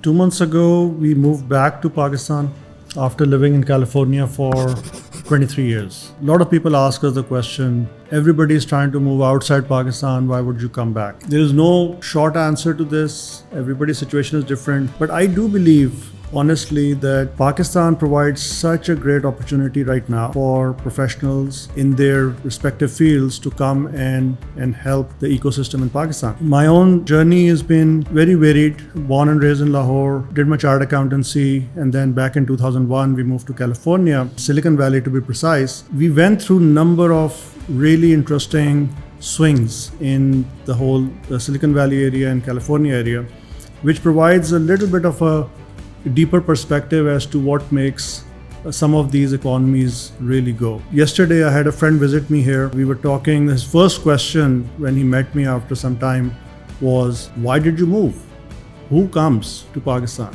2 months ago, we moved back to Pakistan after living in California for 23 years. A lot of people ask us the question, everybody is trying to move outside Pakistan, why would you come back? There is no short answer to this. Everybody's situation is different. But I do believe, honestly, that Pakistan provides such a great opportunity right now for professionals in their respective fields to come and help the ecosystem in Pakistan. My own journey has been very varied. Born and raised in Lahore, did my chartered accountancy, and then back in 2001 we moved to California, Silicon Valley to be precise. We went through a number of really interesting swings in the whole Silicon Valley area and California area, which provides a little bit of a deeper perspective as to what makes some of these economies really go. Yesterday, I had a friend visit me here. We were talking. His first question when he met me after some time was, why did you move? Who comes to Pakistan?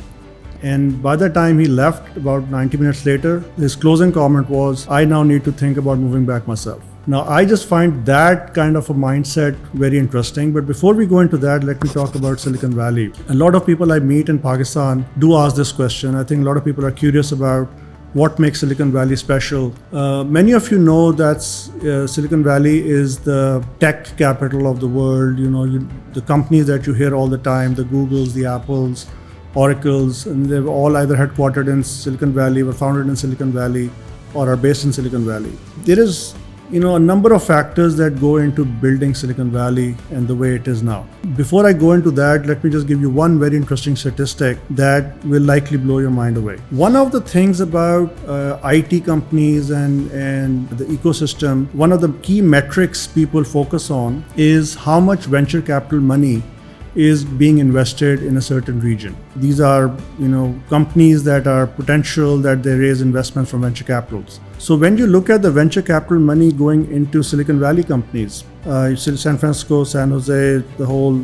And by the time he left, about 90 minutes later, his closing comment was, I now need to think about moving back myself. Now, I just find that kind of a mindset very interesting. But before we go into that, let me talk about Silicon Valley. A lot of people I meet in Pakistan do ask this question. I think a lot of people are curious about what makes Silicon Valley special. Many of you know that Silicon Valley is the tech capital of the world. The companies that you hear all the time, the Googles, the Apples, Oracles, and they've all either headquartered in Silicon Valley, were founded in Silicon Valley, or are based in Silicon Valley. There is a number of factors that go into building Silicon Valley and the way it is now. Before I go into that, let me just give you one very interesting statistic that will likely blow your mind away. One of the things about IT companies and the ecosystem, one of the key metrics people focus on is how much venture capital money is being invested in a certain region. These are, companies that are potential, that they raise investments from venture capitals. So when you look at the venture capital money going into Silicon Valley companies, San Francisco, San Jose, the whole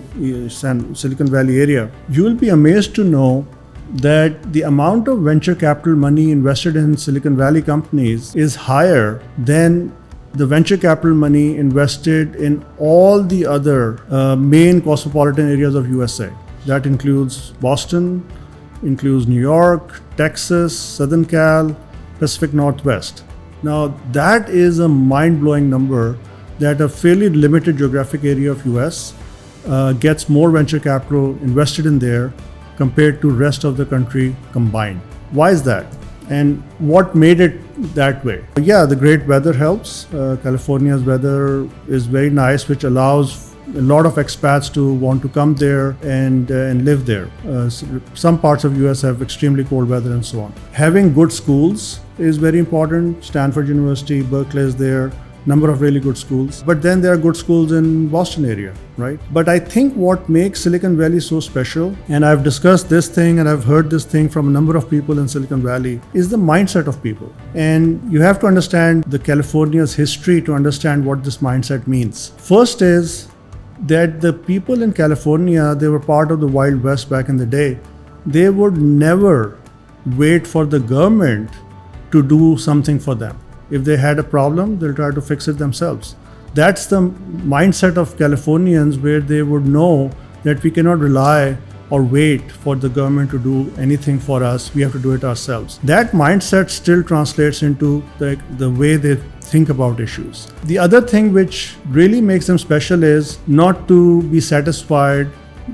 Silicon Valley area, you will be amazed to know that the amount of venture capital money invested in Silicon Valley companies is higher than the venture capital money invested in all the other main cosmopolitan areas of USA. That includes Boston, includes New York, Texas, Southern Cal, Pacific Northwest. Now that is a mind-blowing number that a fairly limited geographic area of US gets more venture capital invested in there compared to rest of the country combined. Why is that? And what made it that way? Yeah, the great weather helps. California's weather is very nice, which allows a lot of expats to want to come there and live there. Some parts of US have extremely cold weather and so on. Having good schools is very important. Stanford University, Berkeley is there. Number of really good schools. But then there are good schools in Boston area, right? But I think what makes Silicon Valley so special, and I've discussed this thing and I've heard this thing from a number of people in Silicon Valley, is the mindset of people. And you have to understand the California's history to understand what this mindset means. First is that the people in California, they were part of the Wild West back in the day. They would never wait for the government to do something for them. If they had a problem, they'll try to fix it themselves. That's the mindset of Californians, where they would know that we cannot rely or wait for the government to do anything for us. We have to do it ourselves. That mindset still translates into the way they think about issues. The other thing which really makes them special is not to be satisfied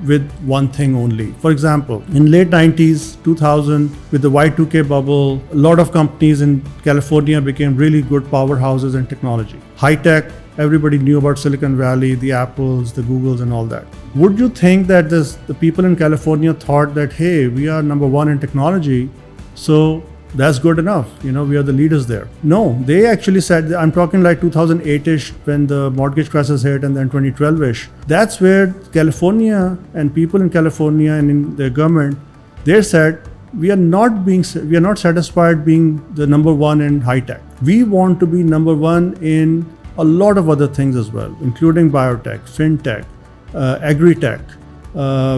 with one thing only. For example, in late 90s, 2000, with the Y2K bubble, a lot of companies in California became really good powerhouses in technology. High tech, everybody knew about Silicon Valley, the Apples, the Googles and all that. Would you think that the people in California thought that, hey, we are number one in technology, so that's good enough, we are the leaders there? No, they actually said, I'm talking like 2008-ish, when the mortgage crisis hit, and then 2012-ish. That's where California and people in California and in the government, they said, we are not satisfied being the number one in high tech. We want to be number one in a lot of other things as well, including biotech, fintech, agri-tech.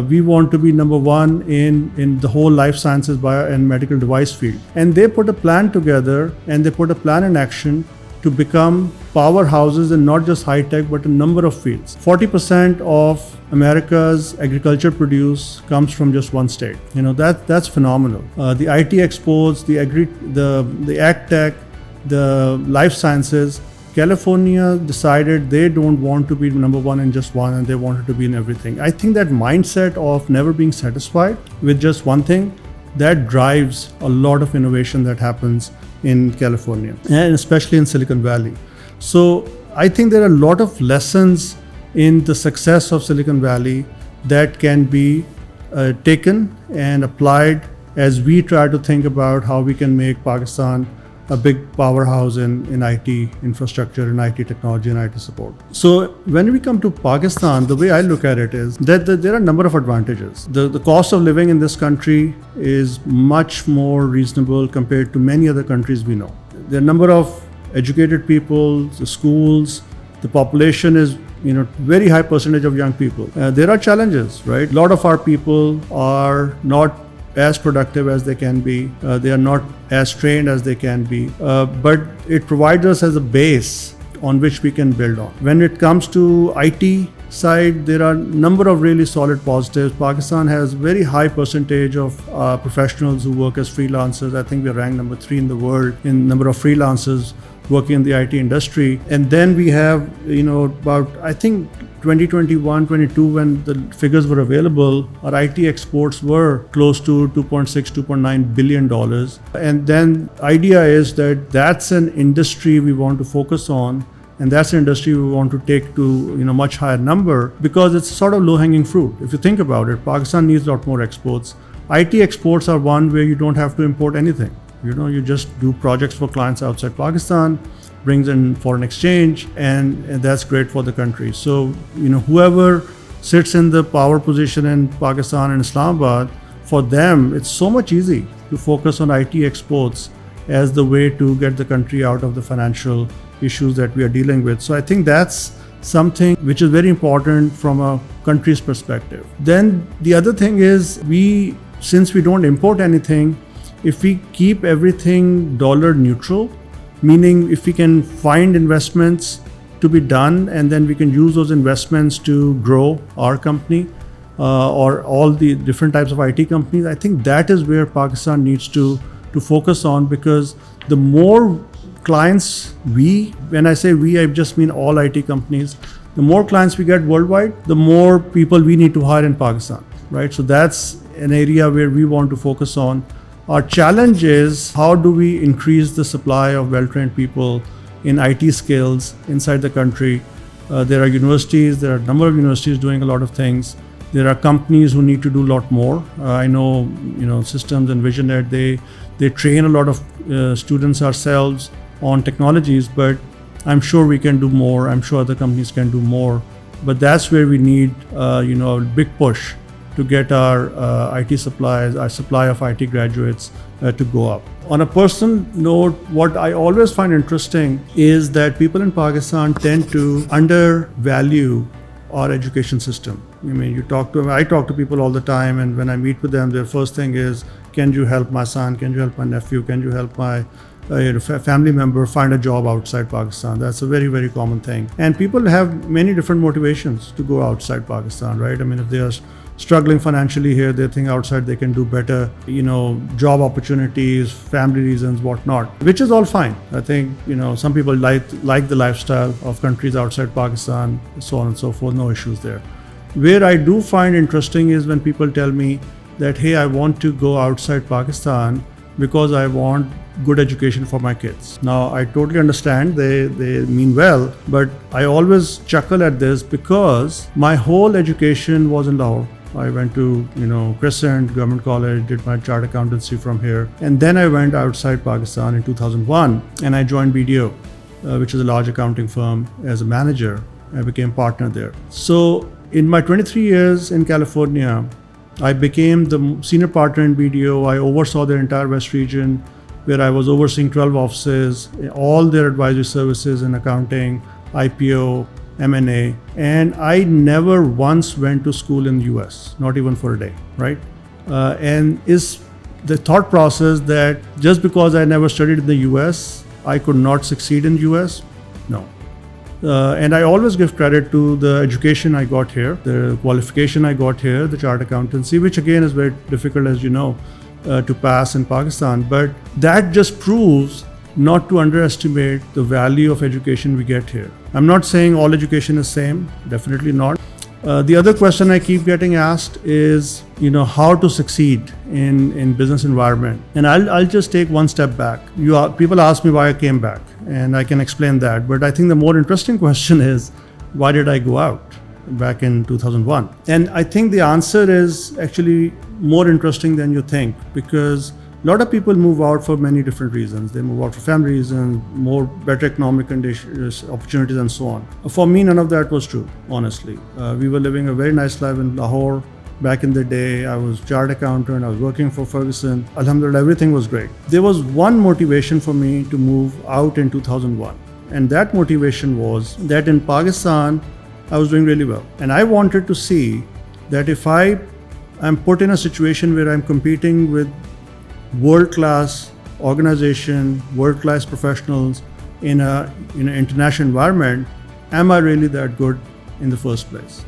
We want to be number one in the whole life sciences, bio and medical device field. And they put a plan together, and they put a plan in action to become powerhouses in not just high tech but a number of fields. 40% of America's agriculture produce comes from just one state. That's phenomenal. The IT exports, the ag tech, the life sciences. California decided they don't want to be number one in just one, and they wanted to be in everything. I think that mindset of never being satisfied with just one thing, that drives a lot of innovation that happens in California, and especially in Silicon Valley. So I think there are a lot of lessons in the success of Silicon Valley that can be taken and applied as we try to think about how we can make Pakistan a big powerhouse in IT infrastructure, in IT technology, and IT support. So when we come to Pakistan, the way I look at it is that there are a number of advantages. The cost of living in this country is much more reasonable compared to many other countries we know. There are a number of educated people, the schools, the population is very high percentage of young people. There are challenges, right? A lot of our people are not as productive as they can be. They are not as trained as they can be. But it provides us as a base on which we can build on. When it comes to IT side, there are a number of really solid positives. Pakistan has very high percentage of professionals who work as freelancers. I think we're ranked number 3 in the world in number of freelancers working in the IT industry. And then we have, about, I think 2021, 22, when the figures were available, our IT exports were close to $2.6, $2.9 billion. And then idea is that that's an industry we want to focus on, and that's an industry we want to take to much higher number, because it's sort of low-hanging fruit. If you think about it, Pakistan needs a lot more exports. IT exports are one where you don't have to import anything. You just do projects for clients outside Pakistan, brings in foreign exchange, and that's great for the country. So, whoever sits in the power position in Pakistan and Islamabad, for them, it's so much easy to focus on IT exports as the way to get the country out of the financial issues that we are dealing with. So I think that's something which is very important from a country's perspective. Then the other thing is, since we don't import anything, if we keep everything dollar neutral, meaning if we can find investments to be done and then we can use those investments to grow our company or all the different types of IT companies, I think that is where Pakistan needs to focus on, because the more clients when I say we, I just mean all IT companies, the more clients we get worldwide, the more people we need to hire in Pakistan, right? So that's an area where we want to focus on. Our challenge is, how do we increase the supply of well-trained people in IT skills inside the country? There are universities, there are a number of universities doing a lot of things. There are companies who need to do a lot more. I know, Systems and Visionet, they train a lot of students ourselves on technologies, but I'm sure we can do more. I'm sure other companies can do more. But that's where we need, a big push to get our IT supplies, our supply of IT graduates to go up. On a personal note, what I always find interesting is that people in Pakistan tend to undervalue our education system. I talk to people all the time, and when I meet with them, their first thing is, can you help my son? Can you help my nephew? Can you help my family member find a job outside Pakistan? That's a very, very common thing. And people have many different motivations to go outside Pakistan, right? If they are struggling financially here, they think outside they can do better, job opportunities, family reasons, whatnot, which is all fine. I think, some people like the lifestyle of countries outside Pakistan, so on and so forth, no issues there. Where I do find interesting is when people tell me that, hey, I want to go outside Pakistan because I want good education for my kids. Now, I totally understand, they mean well, but I always chuckle at this because my whole education was in Lahore. I went to, Crescent Government College, did my chartered accountancy from here. And then I went outside Pakistan in 2001 and I joined BDO, which is a large accounting firm, as a manager. I became partner there. So in my 23 years in California, I became the senior partner in BDO. I oversaw their entire West region, where I was overseeing 12 offices, all their advisory services in accounting, IPO, M&A, and I never once went to school in the US, not even for a day, right? And is the thought process that just because I never studied in the US, I could not succeed in US? No. And I always give credit to the education I got here, the qualification I got here, the chartered accountancy, which again is very difficult, as you know, to pass in Pakistan. But that just proves not to underestimate the value of education we get here. I'm not saying all education is same, definitely not. The other question I keep getting asked is, how to succeed in business environment. And I'll just take one step back. People ask me why I came back, and I can explain that. But I think the more interesting question is, why did I go out back in 2001? And I think the answer is actually more interesting than you think, because a lot of people move out for many different reasons. They move out for family reasons, better economic conditions, opportunities, and so on. For me, none of that was true, honestly. We were living a very nice life in Lahore. Back in the day, I was chartered accountant, I was working for Ferguson. Alhamdulillah, everything was great. There was one motivation for me to move out in 2001. And that motivation was that in Pakistan, I was doing really well. And I wanted to see that if I am put in a situation where I'm competing with world-class organization, world-class professionals in an international environment, am I really that good in the first place,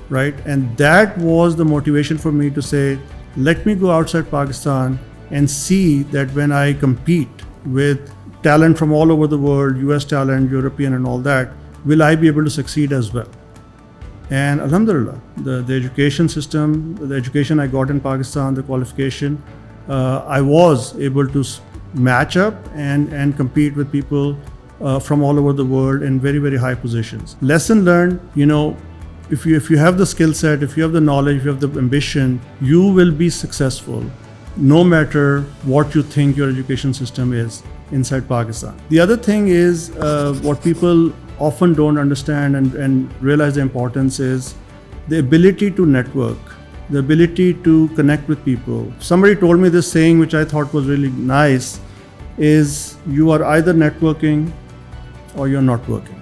right? And that was the motivation for me to say, let me go outside Pakistan and see that when I compete with talent from all over the world, US talent, European and all that, will I be able to succeed as well? And alhamdulillah, the education system, the education I got in Pakistan, the qualification, I was able to match up and compete with people from all over the world in very, very high positions. Lesson learned, if you have the skill set, if you have the knowledge, if you have the ambition, you will be successful no matter what you think your education system is inside Pakistan. The other thing is what people often don't understand and realize the importance is the ability to network, the ability to connect with people. Somebody told me this saying, which I thought was really nice, is you are either networking or you're not working.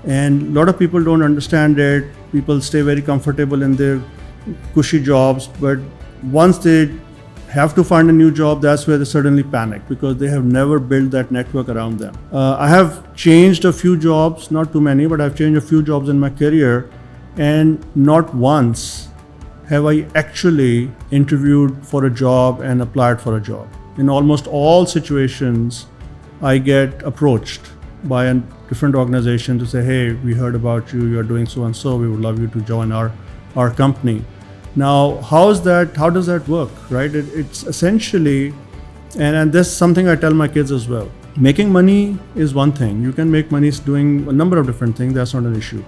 And a lot of people don't understand it. People stay very comfortable in their cushy jobs, but once they have to find a new job, that's where they suddenly panic because they have never built that network around them. I have changed a few jobs, not too many, but I've changed a few jobs in my career, and not once have I actually interviewed for a job and applied for a job. In almost all situations, I get approached by a different organization to say, hey, we heard about you, you're doing so and so, we would love you to join our company. Now, how does that work, right? It's essentially, and this is something I tell my kids as well. Making money is one thing. You can make money doing a number of different things, that's not an issue.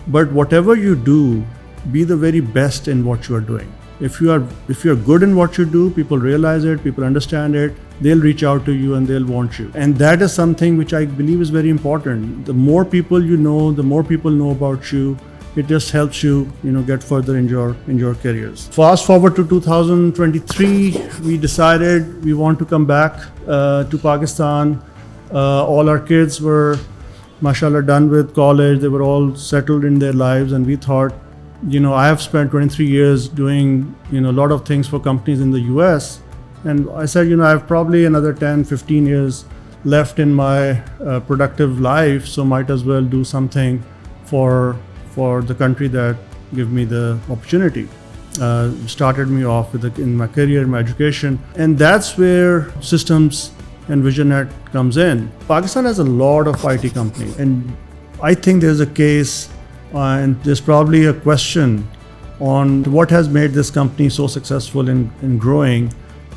But whatever you do, be the very best in what you are doing. If you are good in what you do, people realize it, people understand it, they'll reach out to you and they'll want you. And that is something which I believe is very important. The more people you know, the more people know about you, it just helps you, get further in your careers. Fast forward to 2023, we decided we want to come back to Pakistan. All our kids were, mashallah, done with college. They were all settled in their lives, and we thought, I have spent 23 years doing, a lot of things for companies in the US. And I said, I have probably another 10, 15 years left in my productive life. So might as well do something for the country that give me the opportunity. Started me off in my career, in my education. And that's where Systems and Visionet comes in. Pakistan has a lot of IT companies. And I think there's a case and there's probably a question on what has made this company so successful in growing,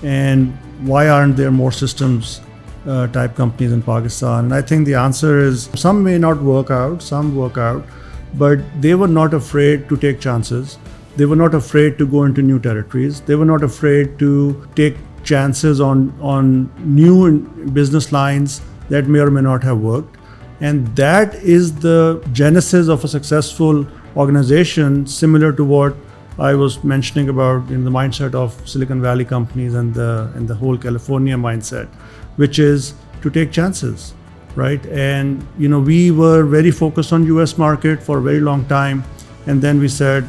and why aren't there more systems type companies in Pakistan? And I think the answer is some may not work out, some work out, but they were not afraid to take chances. They were not afraid to go into new territories. They were not afraid to take chances on new business lines that may or may not have worked. And that is the genesis of a successful organization, similar to what I was mentioning about in the mindset of Silicon Valley companies and the whole California mindset, which is to take chances, right? And we were very focused on US market for a very long time, and then we said,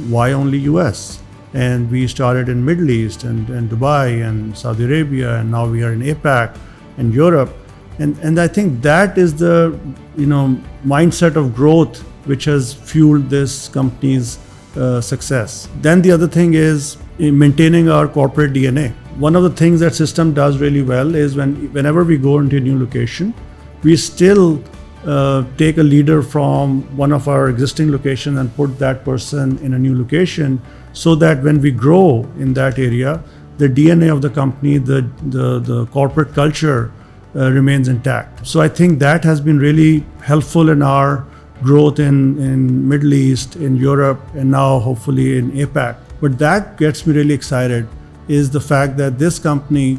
why only US? And we started in Middle East and Dubai and Saudi Arabia, and now we are in APAC and Europe. And I think that is the mindset of growth which has fueled this company's success. Then the other thing is in maintaining our corporate DNA. One of the things that System does really well is whenever we go into a new location, we still take a leader from one of our existing locations and put that person in a new location, so that when we grow in that area, the DNA of the company, the corporate culture remains intact. So I think that has been really helpful in our growth in Middle East, in Europe, and now hopefully in APAC. But that gets me really excited is the fact that this company,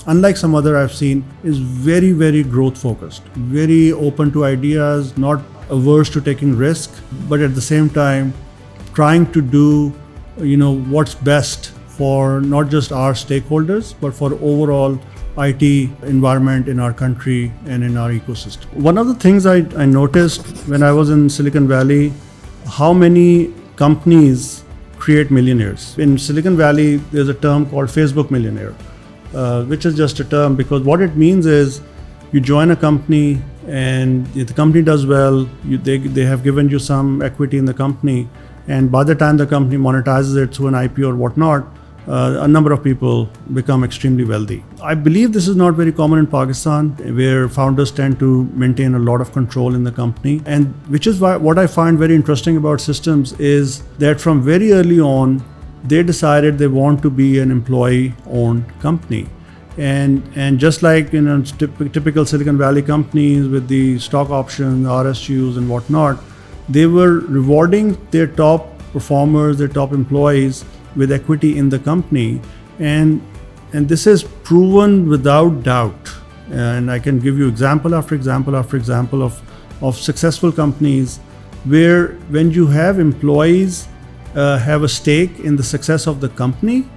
unlike some other I've seen, is very, very growth focused, very open to ideas, not averse to taking risk, but at the same time trying to do what's best for not just our stakeholders, but for overall IT environment in our country and in our ecosystem. One of the things I noticed when I was in Silicon Valley, how many companies create millionaires. In Silicon Valley, there's a term called Facebook millionaire, which is just a term because what it means is you join a company and if the company does well, they have given you some equity in the company, and by the time the company monetizes it through an IPO or whatnot, a number of people become extremely wealthy. I believe this is not very common in Pakistan, where founders tend to maintain a lot of control in the company. And which is why what I find very interesting about Systems is that from very early on, they decided they want to be an employee-owned company. And just like typical Silicon Valley companies with the stock options, RSUs and whatnot, they were rewarding their top performers, their top employees with equity in the company, and this is proven without doubt. And I can give you example after example after example of successful companies where when you have employees have a stake in the success of the company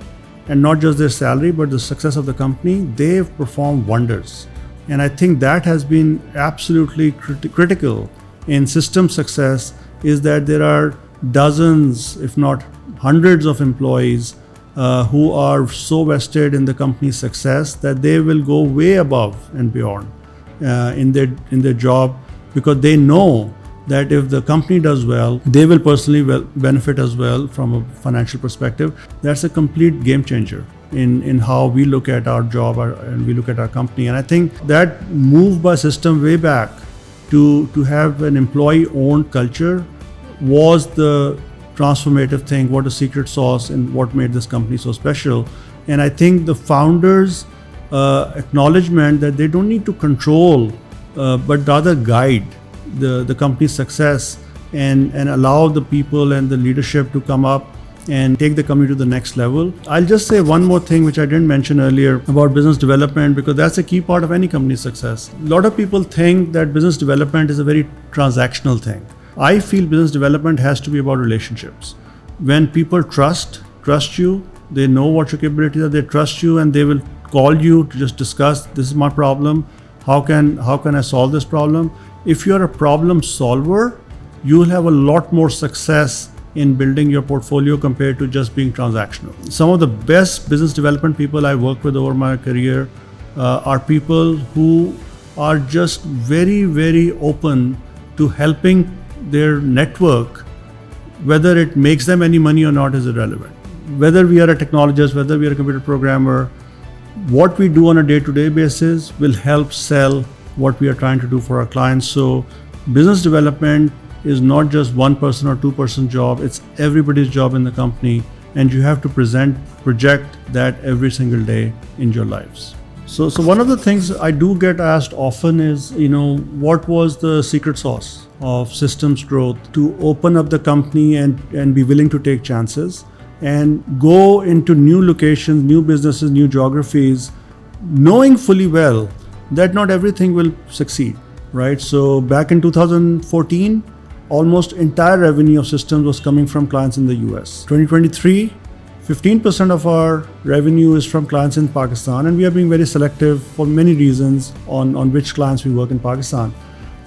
and not just their salary but the success of the company, they've performed wonders. And I think that has been absolutely critical in System success, is that there are dozens, if not hundreds of employees who are so vested in the company's success that they will go way above and beyond in their job, because they know that if the company does well, they will personally benefit as well from a financial perspective. That's a complete game changer in how we look at our job and we look at our company. And I think that move by System way back to have an employee-owned culture was the transformative thing, what a secret sauce and what made this company so special. And I think the founders' acknowledgement that they don't need to control but rather guide the company's success and allow the people and the leadership to come up and take the company to the next level. I'll just say one more thing which I didn't mention earlier about business development, because that's a key part of any company's success. A lot of people think that business development is a very transactional thing. I feel business development has to be about relationships. When people trust you, they know what your capabilities are, they trust you, and they will call you to just discuss, this is my problem, how can I solve this problem? If you're a problem solver, you will have a lot more success in building your portfolio compared to just being transactional. Some of the best business development people I worked with over my career are people who are just very, very open to helping their network. Whether it makes them any money or not is irrelevant. Whether we are a technologist, whether we are a computer programmer, what we do on a day-to-day basis will help sell what we are trying to do for our clients. So business development is not just one person or two person job, it's everybody's job in the company, and you have to project that every single day in your lives. So one of the things I do get asked often is, what was the secret sauce of Systems growth to open up the company and be willing to take chances and go into new locations, new businesses, new geographies, knowing fully well that not everything will succeed, right? So back in 2014, almost entire revenue of Systems was coming from clients in the US. 2023, 15% of our revenue is from clients in Pakistan, and we are being very selective for many reasons on which clients we work in Pakistan.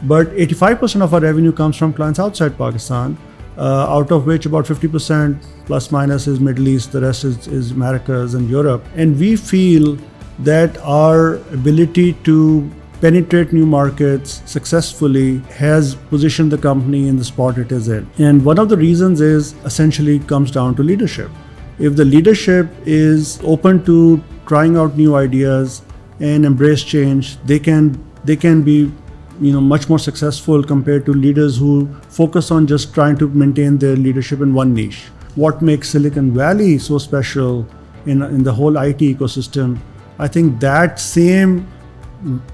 But 85% of our revenue comes from clients outside Pakistan, out of which about 50% plus minus is Middle East, the rest is Americas and Europe. And we feel that our ability to penetrate new markets successfully has positioned the company in the spot it is in. And one of the reasons is essentially comes down to leadership. If the leadership is open to trying out new ideas and embrace change, they can be much more successful compared to leaders who focus on just trying to maintain their leadership in one niche. What makes Silicon Valley so special in the whole IT ecosystem, I think that same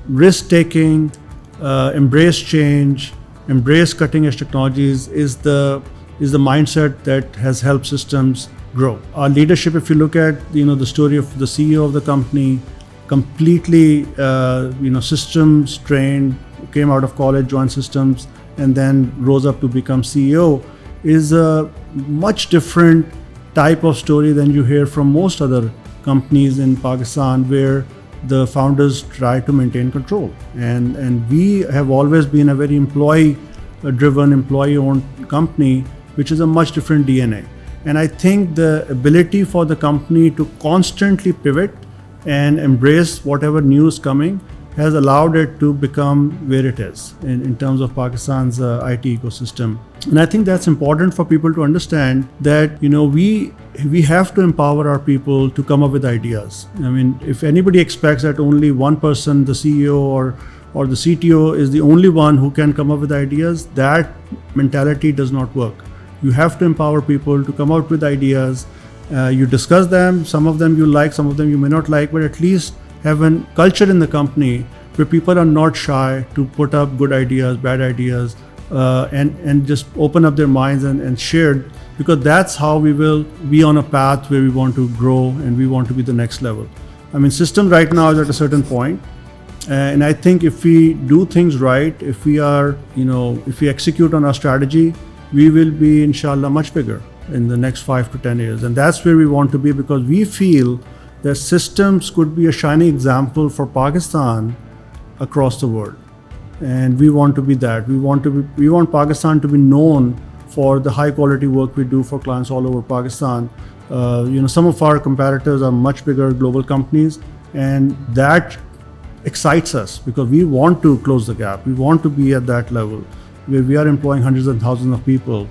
risk-taking, embrace change, embrace cutting-edge technologies is the mindset that has helped Systems grow. Our leadership, if you look at the story of the CEO of the company, completely systems trained, came out of college, joined Systems, and then rose up to become CEO, is a much different type of story than you hear from most other companies in Pakistan, where the founders try to maintain control. And we have always been a very employee-driven, employee-owned company, which is a much different DNA. And I think the ability for the company to constantly pivot and embrace whatever new is coming has allowed it to become where it is in terms of Pakistan's IT ecosystem. And I think that's important for people to understand that we have to empower our people to come up with ideas. I mean, if anybody expects that only one person, the CEO or the CTO, is the only one who can come up with ideas, that mentality does not work. You have to empower people to come out with ideas. You discuss them, some of them you like, some of them you may not like, but at least have a culture in the company where people are not shy to put up good ideas, bad ideas, and just open up their minds and share, because that's how we will be on a path where we want to grow and we want to be the next level. I mean, Systems right now is at a certain point, and I think if we do things right, if we execute on our strategy, we will be, inshallah, much bigger in the next 5 to 10 years. And that's where we want to be, because we feel that Systems could be a shining example for Pakistan across the world. And we want to be that. We want Pakistan to be known for the high quality work we do for clients all over Pakistan. Some of our competitors are much bigger global companies, and that excites us because we want to close the gap. We want to be at that level where we are employing hundreds and thousands of people.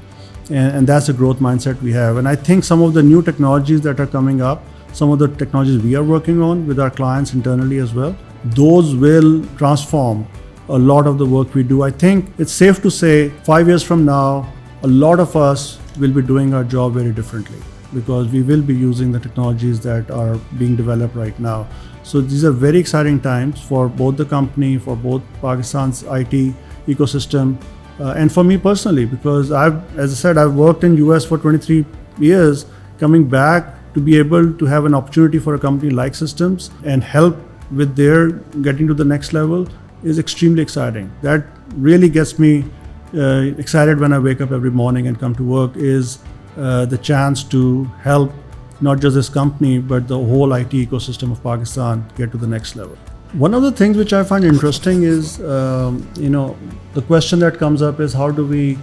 And that's a growth mindset we have. And I think some of the new technologies that are coming up, some of the technologies we are working on with our clients internally as well, those will transform a lot of the work we do. I think it's safe to say 5 years from now, a lot of us will be doing our job very differently, because we will be using the technologies that are being developed right now. So these are very exciting times for both the company, for both Pakistan's IT ecosystem, and for me personally, because as I said, I've worked in US for 23 years. Coming back to be able to have an opportunity for a company like Systems and help with their getting to the next level is extremely exciting. That really gets me excited when I wake up every morning and come to work, is the chance to help not just this company, but the whole IT ecosystem of Pakistan get to the next level. One of the things which I find interesting is, the question that comes up is, how do we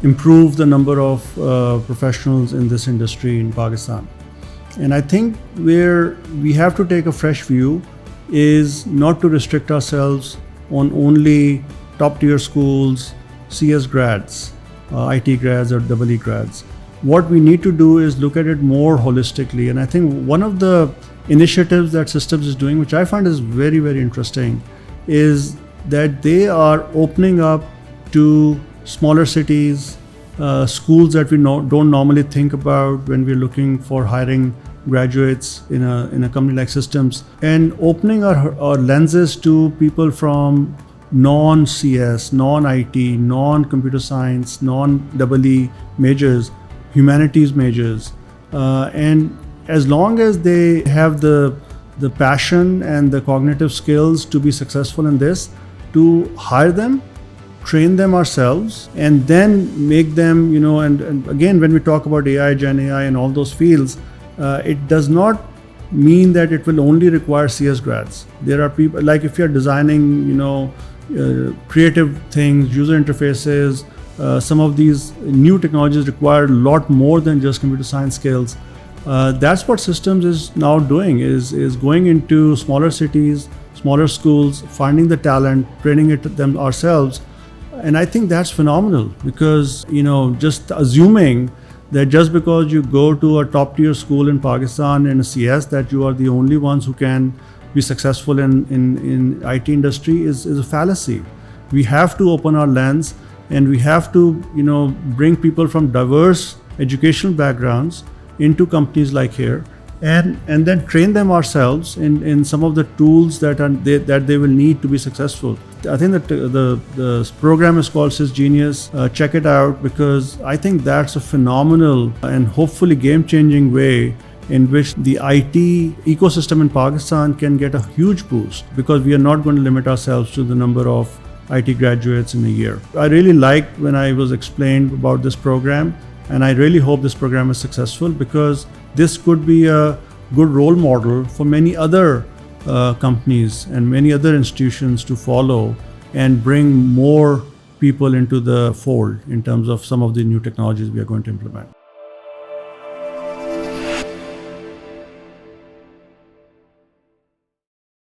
improve the number of professionals in this industry in Pakistan? And I think where we have to take a fresh view is not to restrict ourselves on only top tier schools, CS grads, IT grads or EE grads. What we need to do is look at it more holistically. And I think one of the initiatives that Systems is doing, which I find is very, very interesting, is that they are opening up to smaller cities, schools that we don't normally think about when we're looking for hiring graduates in a company like Systems, and opening our lenses to people from non-CS, non-IT, non-computer science, non-EE majors, humanities majors, and as long as they have the passion and the cognitive skills to be successful in this, to hire them, train them ourselves, and then make them, and again, when we talk about AI, Gen AI and all those fields, it does not mean that it will only require CS grads. There are people, like if you're designing, creative things, user interfaces, some of these new technologies require a lot more than just computer science skills. That's what Systems is now doing, is going into smaller cities, smaller schools, finding the talent, training it them ourselves. And I think that's phenomenal because, just assuming that just because you go to a top tier school in Pakistan in a CS, that you are the only ones who can be successful in IT industry is a fallacy. We have to open our lens, and we have to, bring people from diverse educational backgrounds into companies like here, and then train them ourselves in some of the tools that they will need to be successful. I think that the program is called SysGenius. Check it out, because I think that's a phenomenal and hopefully game-changing way in which the IT ecosystem in Pakistan can get a huge boost, because we are not going to limit ourselves to the number of IT graduates in a year. I really liked when I was explained about this program, and I really hope this program is successful, because this could be a good role model for many other companies and many other institutions to follow and bring more people into the fold in terms of some of the new technologies we are going to implement.